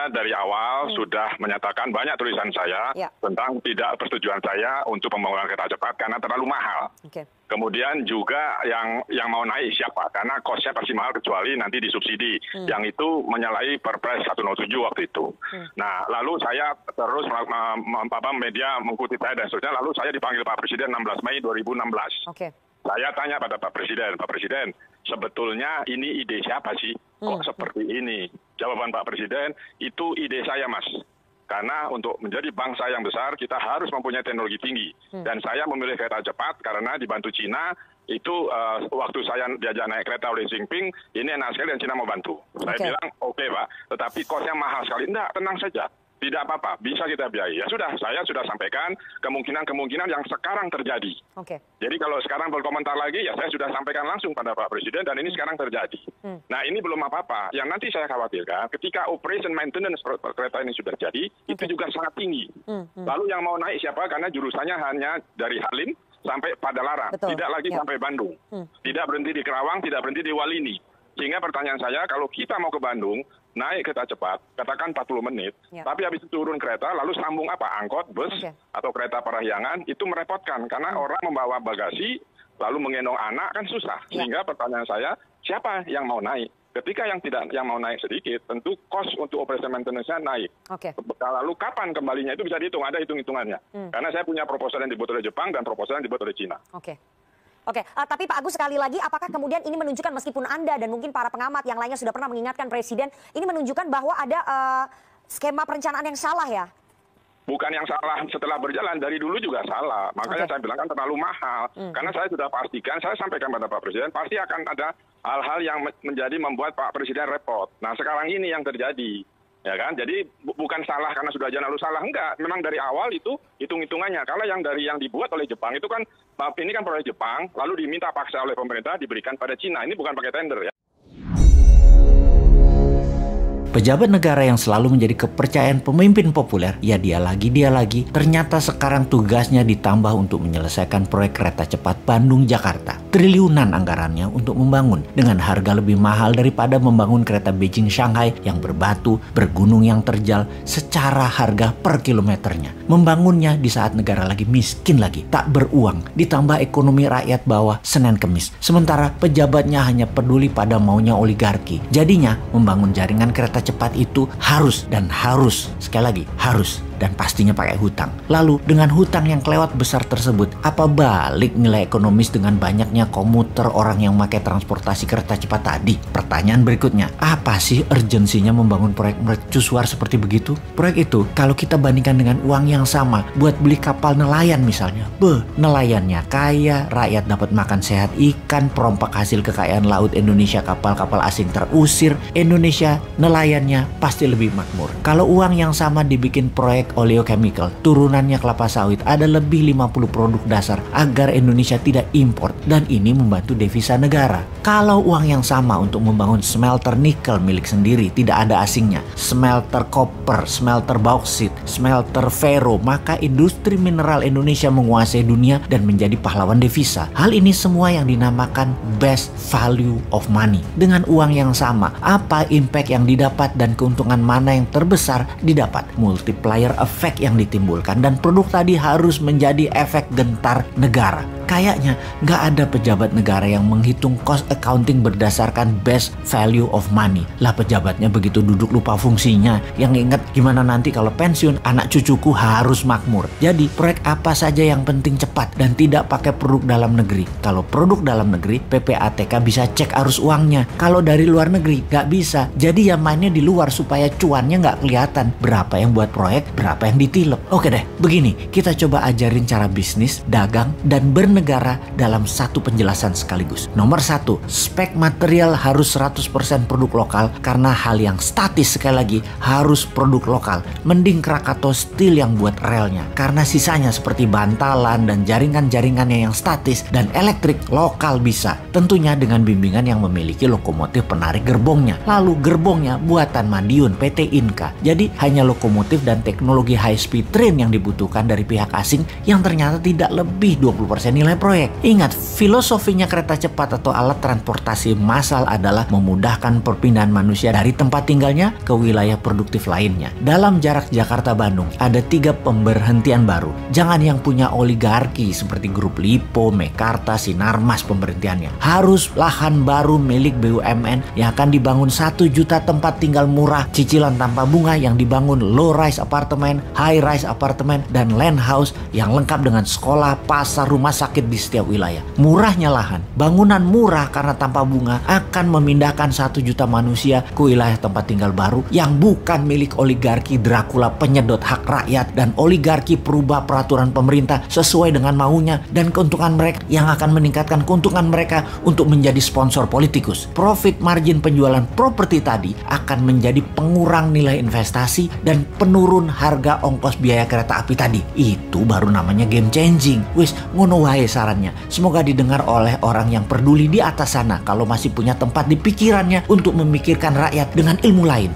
saya dari awal sudah menyatakan banyak tulisan saya tentang tidak persetujuan saya untuk pembangunan kereta cepat karena terlalu mahal. Kemudian juga yang mau naik siapa? Karena kosnya pasti mahal kecuali nanti disubsidi. Yang itu menyalahi Perpres 107 waktu itu. Nah, lalu saya terus media mengikuti saya dan seterusnya. Lalu saya dipanggil Pak Presiden 16 Mei 2016. Saya tanya pada Pak Presiden, sebetulnya ini ide siapa sih? Kok seperti ini? Jawaban Pak Presiden, itu ide saya, Mas. Karena untuk menjadi bangsa yang besar, kita harus mempunyai teknologi tinggi. Dan saya memilih kereta cepat karena dibantu Cina, itu waktu saya diajak naik kereta oleh Xi Jinping, ini enak sekali dan Cina mau bantu. Saya bilang, oke Pak, tetapi kosnya mahal sekali. Enggak, tenang saja. Tidak apa-apa, bisa kita biayai. Ya sudah, saya sudah sampaikan kemungkinan-kemungkinan yang sekarang terjadi. Jadi kalau sekarang berkomentar lagi, ya saya sudah sampaikan langsung pada Pak Presiden dan ini sekarang terjadi. Nah ini belum apa-apa. Yang nanti saya khawatirkan, ketika operation maintenance kereta ini sudah jadi, itu juga sangat tinggi. Lalu yang mau naik siapa? Karena jurusannya hanya dari Halim sampai Padalarang, tidak lagi sampai Bandung. Tidak berhenti di Kerawang, tidak berhenti di Walini. Sehingga pertanyaan saya, kalau kita mau ke Bandung, naik kereta cepat, katakan 40 menit, tapi habis itu turun kereta, lalu sambung apa? Angkot, bus, atau kereta parahyangan, itu merepotkan. Karena orang membawa bagasi, lalu menggendong anak, kan susah. Sehingga pertanyaan saya, siapa yang mau naik? Ketika yang mau naik sedikit, tentu cost untuk operation maintenance-nya naik. Lalu kapan kembalinya itu bisa dihitung, ada hitung-hitungannya. Karena saya punya proposal yang dibuat oleh Jepang dan proposal yang dibuat oleh Cina. Tapi Pak Agus sekali lagi, apakah kemudian ini menunjukkan meskipun Anda dan mungkin para pengamat yang lainnya sudah pernah mengingatkan Presiden, ini menunjukkan bahwa ada skema perencanaan yang salah ya? Bukan yang salah setelah berjalan, dari dulu juga salah. Makanya saya bilang kan terlalu mahal. Karena saya sudah pastikan, saya sampaikan pada Pak Presiden, pasti akan ada hal-hal yang membuat Pak Presiden repot. Nah sekarang ini yang terjadi. Ya kan, jadi bukan salah karena sudah jalan lalu salah, enggak. Memang dari awal itu hitung-hitungannya. Kalau yang dibuat oleh Jepang itu kan, ini kan proyek Jepang, lalu diminta paksa oleh pemerintah diberikan pada Cina. Ini bukan pakai tender ya. Pejabat negara yang selalu menjadi kepercayaan pemimpin populer, ya dia lagi, ternyata sekarang tugasnya ditambah untuk menyelesaikan proyek kereta cepat Bandung-Jakarta. Triliunan anggarannya untuk membangun dengan harga lebih mahal daripada membangun kereta Beijing-Shanghai yang berbatu, bergunung yang terjal secara harga per kilometernya. Membangunnya di saat negara lagi miskin lagi, tak beruang, ditambah ekonomi rakyat bawah Senin Kemis. Sementara pejabatnya hanya peduli pada maunya oligarki. Jadinya membangun jaringan kereta cepat itu harus, sekali lagi harus, dan pastinya pakai hutang. Lalu dengan hutang yang kelewat besar tersebut, apa balik nilai ekonomis dengan banyaknya komuter orang yang pakai transportasi kereta cepat tadi? Pertanyaan berikutnya, apa sih urgensinya membangun proyek mercusuar seperti begitu? Proyek itu kalau kita bandingkan dengan uang yang sama buat beli kapal nelayan misalnya, nelayannya kaya, rakyat dapat makan sehat ikan, perompak hasil kekayaan laut Indonesia, kapal-kapal asing terusir, Indonesia nelayannya pasti lebih makmur. Kalau uang yang sama dibikin proyek oleochemical, turunannya kelapa sawit, ada lebih 50 produk dasar agar Indonesia tidak import, dan ini membantu devisa negara. Kalau uang yang sama untuk membangun smelter nikel milik sendiri, tidak ada asingnya, smelter koper, smelter bauksit, smelter ferro, maka industri mineral Indonesia menguasai dunia dan menjadi pahlawan devisa. Hal ini semua yang dinamakan best value of money. Dengan uang yang sama, apa impact yang didapat dan keuntungan mana yang terbesar didapat? Multiplier efek yang ditimbulkan, dan produk tadi harus menjadi efek gentar negara. Kayaknya nggak ada pejabat negara yang menghitung cost accounting berdasarkan best value of money. Lah pejabatnya begitu duduk lupa fungsinya. Yang ingat gimana nanti kalau pensiun anak cucuku harus makmur. Jadi proyek apa saja yang penting cepat dan tidak pakai produk dalam negeri. Kalau produk dalam negeri, PPATK bisa cek arus uangnya. Kalau dari luar negeri nggak bisa. Jadi ya mainnya di luar supaya cuannya nggak kelihatan. Berapa yang buat proyek, berapa yang ditilep. Oke deh, begini kita coba ajarin cara bisnis, dagang, dan bernegara dalam satu penjelasan sekaligus. Nomor 1, spek material harus 100% produk lokal karena hal yang statis sekali lagi harus produk lokal. Mending Krakatau Steel yang buat relnya karena sisanya seperti bantalan dan jaringan-jaringannya yang statis dan elektrik lokal bisa. Tentunya dengan bimbingan yang memiliki lokomotif penarik gerbongnya. Lalu gerbongnya buatan Madiun PT Inka. Jadi hanya lokomotif dan teknologi teknologi high speed train yang dibutuhkan dari pihak asing yang ternyata tidak lebih 20% nilai proyek. Ingat, filosofinya kereta cepat atau alat transportasi massal adalah memudahkan perpindahan manusia dari tempat tinggalnya ke wilayah produktif lainnya. Dalam jarak Jakarta-Bandung, ada 3 pemberhentian baru. Jangan yang punya oligarki seperti grup Lipo, Mekarta, Sinarmas pemberhentiannya. Harus lahan baru milik BUMN yang akan dibangun 1 juta tempat tinggal murah, cicilan tanpa bunga yang dibangun low rise apartemen, high rise apartemen, dan land house yang lengkap dengan sekolah, pasar, rumah sakit di setiap wilayah. Murahnya lahan, bangunan murah karena tanpa bunga akan memindahkan 1 juta manusia ke wilayah tempat tinggal baru yang bukan milik oligarki Dracula penyedot hak rakyat dan oligarki perubah peraturan pemerintah sesuai dengan maunya dan keuntungan mereka yang akan meningkatkan keuntungan mereka untuk menjadi sponsor politikus. Profit margin penjualan properti tadi akan menjadi pengurang nilai investasi dan penurun harga ongkos biaya kereta api tadi. Itu baru namanya game changing. Wis, ngono wae sarannya. Semoga didengar oleh orang yang peduli di atas sana kalau masih punya tempat di pikirannya untuk memikirkan rakyat dengan ilmu lain.